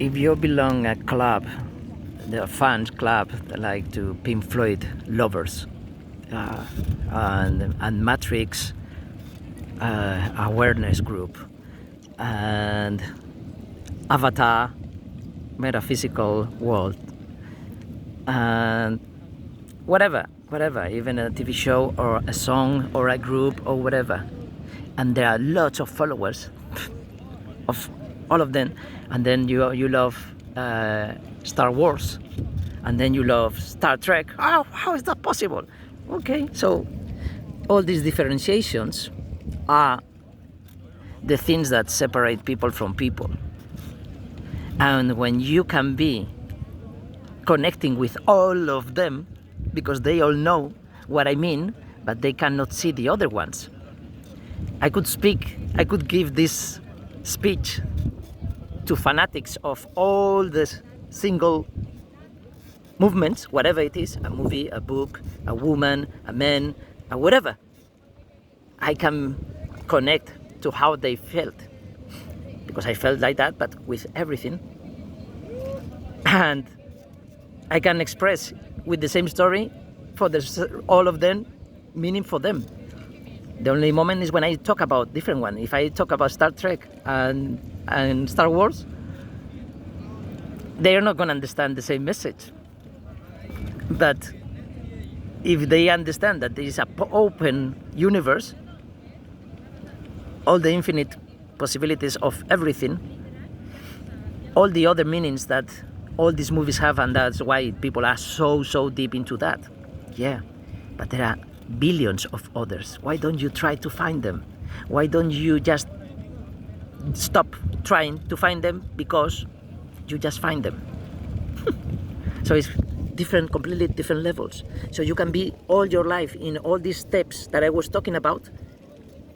if you belong a club, the fans club like to Pink Floyd lovers, and Matrix awareness group, and Avatar metaphysical world, and whatever, even a TV show or a song or a group or whatever, and there are lots of followers of all of them, and then you love Star Wars, and then you love Star Trek. Oh, how is that possible? Okay, so all these differentiations are the things that separate people from people. And when you can be connecting with all of them, because they all know what I mean, but they cannot see the other ones. I could give this speech to fanatics of all the single movements, whatever it is, a movie, a book, a woman, a man, whatever. I can connect to how they felt, because I felt like that, but with everything. And I can express with the same story for all of them, meaning for them. The only moment is when I talk about different one. If I talk about Star Trek and Star Wars, they are not going to understand the same message. But if they understand that there is an open universe, all the infinite possibilities of everything, all the other meanings that all these movies have, and that's why people are so deep into that. Yeah, but there are billions of others. Why don't you try to find them? Why don't you just stop trying to find them, because you just find them? So it's different, completely different levels. So you can be all your life in all these steps that I was talking about,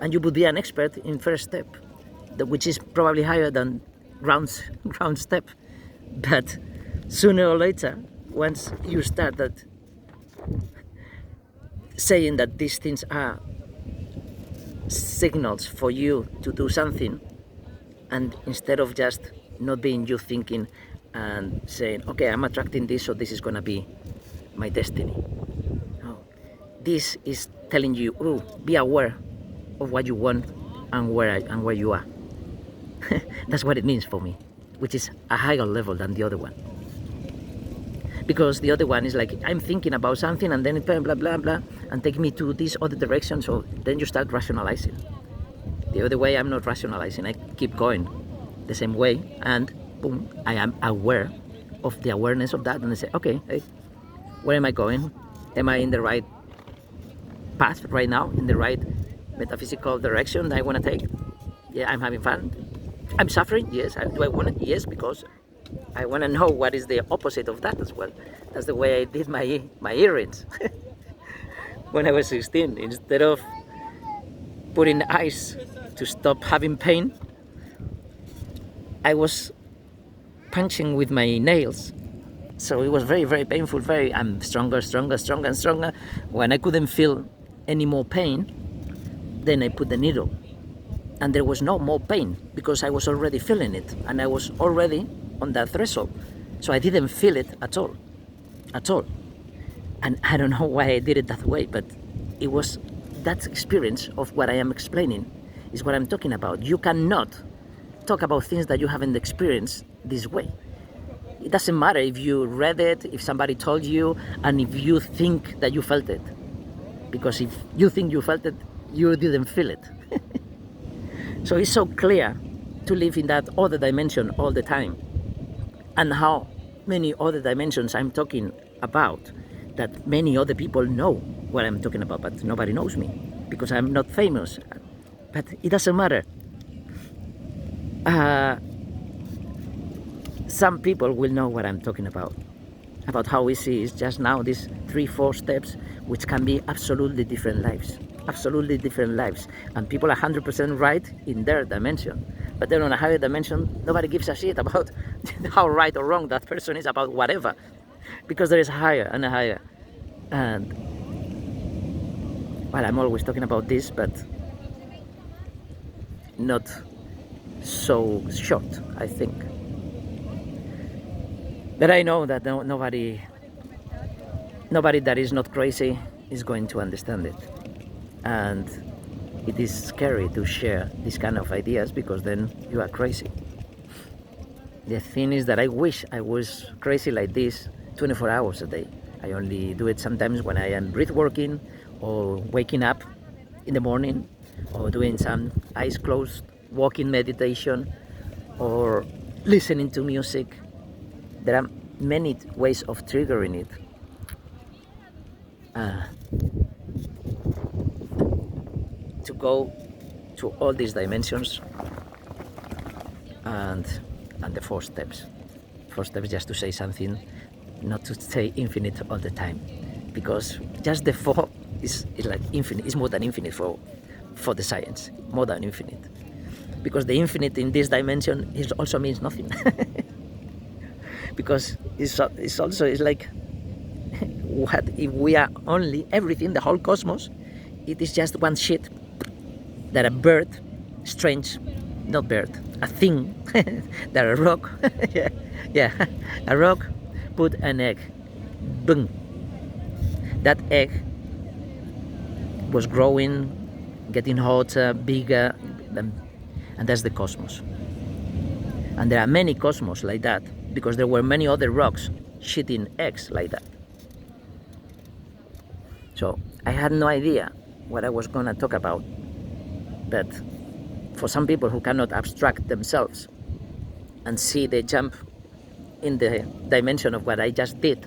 and you would be an expert in first step, which is probably higher than ground step. But sooner or later, once you start that saying that these things are signals for you to do something, and instead of just not being you thinking and saying, okay, I'm attracting this, so this is gonna be my destiny. No. This is telling you, oh, be aware of what you want and where you are. That's what it means for me, which is a higher level than the other one. Because the other one is like, I'm thinking about something and then blah, blah, blah, blah, and take me to this other direction, so then you start rationalizing. The other way, I'm not rationalizing, I keep going the same way, and boom, I am aware of the awareness of that, and I say, okay, hey, where am I going? Am I in the right path right now, in the right metaphysical direction that I want to take? Yeah, I'm having fun. I'm suffering, yes. Do I want it? Yes, because I want to know what is the opposite of that as well. That's the way I did my earrings when I was 16. Instead of putting ice to stop having pain, I was punching with my nails. So it was very painful. I'm stronger. When I couldn't feel any more pain, then I put the needle. And there was no more pain because I was already feeling it, and I was already on that threshold. So I didn't feel it at all. And I don't know why I did it that way, but it was that experience of what I am explaining is what I'm talking about. You cannot talk about things that you haven't experienced this way. It doesn't matter if you read it, if somebody told you, and if you think that you felt it. Because if you think you felt it, you didn't feel it. So it's so clear to live in that other dimension all the time. And how many other dimensions I'm talking about, that many other people know what I'm talking about, but nobody knows me because I'm not famous. But it doesn't matter. Some people will know what I'm talking about how easy it's just now these 3-4 steps, which can be absolutely different lives. And people are 100% right in their dimension, but then on a higher dimension, nobody gives a shit about how right or wrong that person is about whatever, because there is higher and higher. And well, I'm always talking about this, but not so short, I think. But I know that nobody that is not crazy is going to understand it. And it is scary to share these kind of ideas because then you are crazy. The thing is that I wish I was crazy like this 24 hours a day. I only do it sometimes when I am breath working or waking up in the morning or doing some eyes closed walking meditation or listening to music. There are many ways of triggering it. To go to all these dimensions and the 4 steps. 4 steps just to say something, not to say infinite all the time, because just the 4 is like infinite. It's more than infinite for the science, more than infinite, because the infinite in this dimension is also means nothing. Because it's like, what if we are only everything, the whole cosmos? It is just one shit that a bird, strange, not bird, a thing, that a rock, yeah, a rock put an egg, boom. That egg was growing, getting hotter, bigger, and that's the cosmos. And there are many cosmos like that because there were many other rocks shitting eggs like that. So I had no idea what I was going to talk about. But for some people who cannot abstract themselves and see the jump in the dimension of what I just did,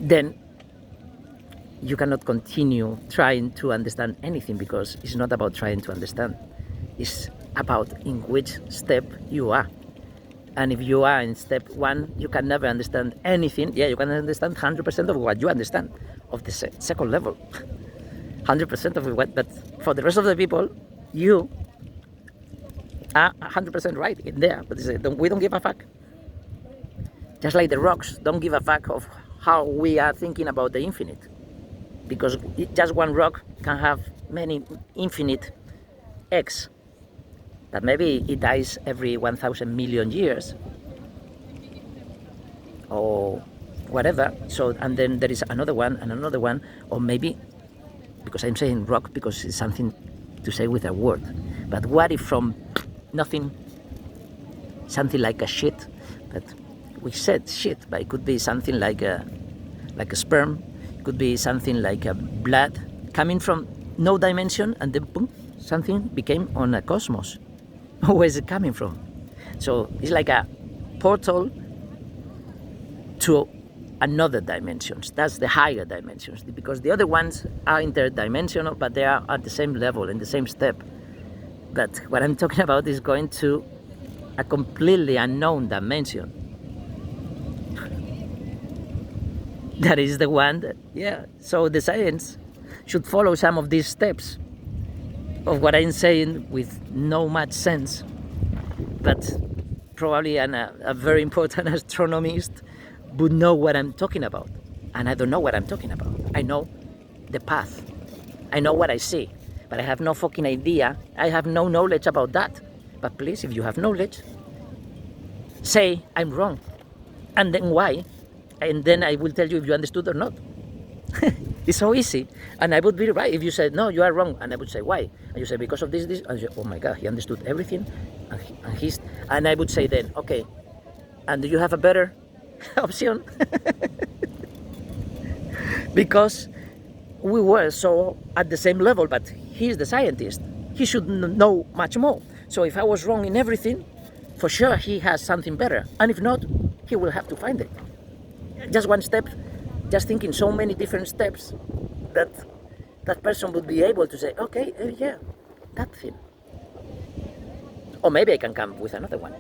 then you cannot continue trying to understand anything, because it's not about trying to understand. It's about in which step you are. And if you are in step 1, you can never understand anything. Yeah, you can understand 100% of what you understand of the second level. 100% of what, but for the rest of the people, you are 100% right in there. But we don't give a fuck. Just like the rocks don't give a fuck of how we are thinking about the infinite, because just one rock can have many infinite eggs that maybe it dies every 1,000 million years or whatever. So, and then there is another one and another one, or maybe, because I'm saying rock because it's something to say with a word, but what if from nothing, something like a shit, but we said shit, but it could be something like a sperm, it could be something like a blood coming from no dimension, and then boom, something became on a cosmos. Where is it coming from? So it's like a portal to another dimensions. That's the higher dimensions, because the other ones are interdimensional, but they are at the same level, in the same step. But what I'm talking about is going to a completely unknown dimension. That is the one that, yeah. So the science should follow some of these steps of what I'm saying with no much sense, but probably a very important astronomist would know what I'm talking about. And I don't know what I'm talking about. I know the path. I know what I see, but I have no fucking idea. I have no knowledge about that. But please, if you have knowledge, say I'm wrong, and then why, and then I will tell you if you understood or not. It's so easy, and I would be right if you said no, you are wrong, and I would say why, and you say because of this, and you say, oh my god, he understood everything, and I would say then, okay, and do you have a better option? Because we were so at the same level, but he's the scientist, he should know much more. So if I was wrong in everything, for sure he has something better, and if not, he will have to find it. Just one step, just thinking so many different steps, that that person would be able to say, okay, yeah, that thing. Or maybe I can come with another one.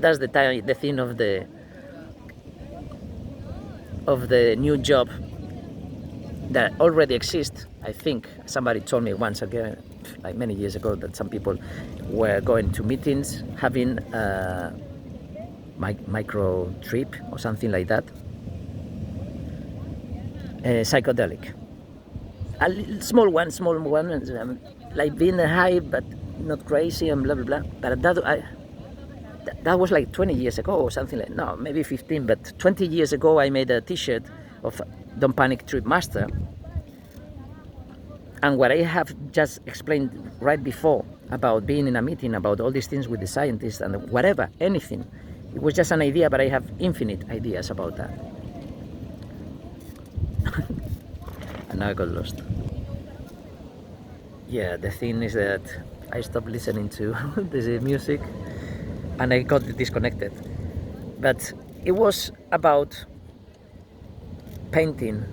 That's the thing of the new job that already exists. I think somebody told me once again, like many years ago, that some people were going to meetings having a micro trip or something like that, psychedelic, a small one, like being high but not crazy and blah blah blah. But that that was like 20 years ago or something like, no, maybe 15, but 20 years ago I made a t-shirt of Don't Panic Trip Master. And what I have just explained right before about being in a meeting, about all these things with the scientists and whatever, anything, it was just an idea, but I have infinite ideas about that. And now I got lost. Yeah, the thing is that I stopped listening to the music and I got disconnected. But it was about painting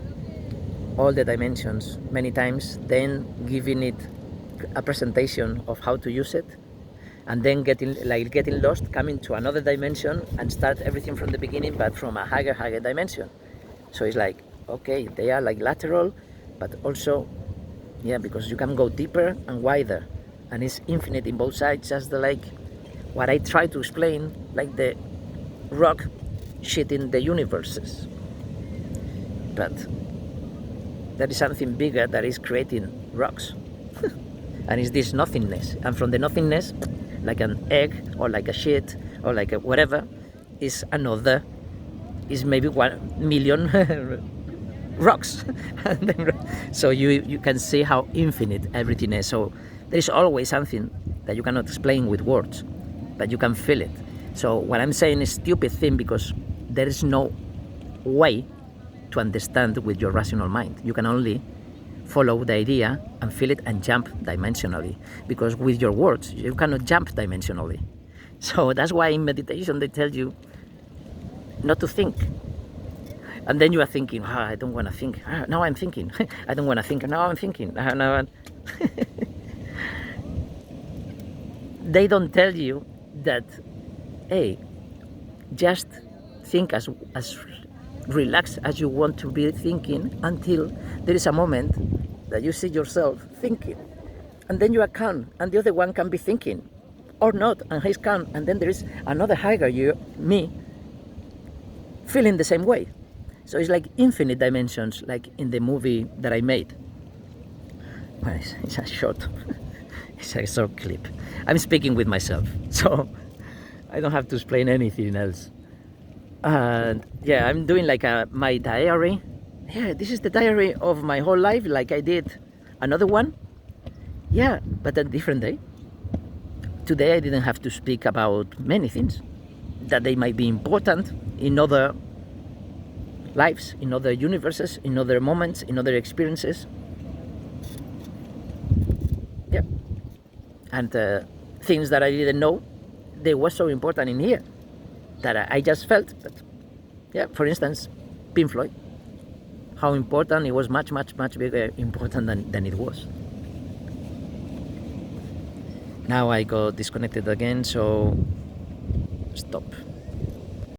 all the dimensions many times, then giving it a presentation of how to use it, and then getting lost, coming to another dimension and start everything from the beginning, but from a higher dimension. So it's like, okay, they are like lateral, but also, yeah, because you can go deeper and wider, and it's infinite in both sides, just like what I try to explain, like the rock shitting the universes. But there is something bigger that is creating rocks. And it's this nothingness. And from the nothingness, like an egg or like a shit or like a whatever, is another, is maybe 1 million rocks. So you can see how infinite everything is. So there is always something that you cannot explain with words, but you can feel it. So what I'm saying is stupid thing, because there is no way to understand with your rational mind. You can only follow the idea and feel it and jump dimensionally, because with your words you cannot jump dimensionally. So that's why in meditation they tell you not to think, and then you are thinking, I don't want to think. Now I'm thinking. I don't want to think. Now I'm thinking. They don't tell you that, hey, just think as relaxed as you want to be thinking, until there is a moment that you see yourself thinking, and then you are calm, and the other one can be thinking or not, and he's calm, and then there is another higher you, me, feeling the same way. So it's like infinite dimensions, like in the movie that I made. Well, it's a short it's a short clip. I'm speaking with myself, so I don't have to explain anything else. And yeah, I'm doing like my diary. Yeah, this is the diary of my whole life, like I did another one. Yeah, but a different day. Today I didn't have to speak about many things that they might be important in other lives, in other universes, in other moments, in other experiences. Yeah, and things that I didn't know, they were so important in here that I just felt. But yeah, for instance, Pink Floyd, how important it was, much bigger important than it was. Now I got disconnected again, so stop.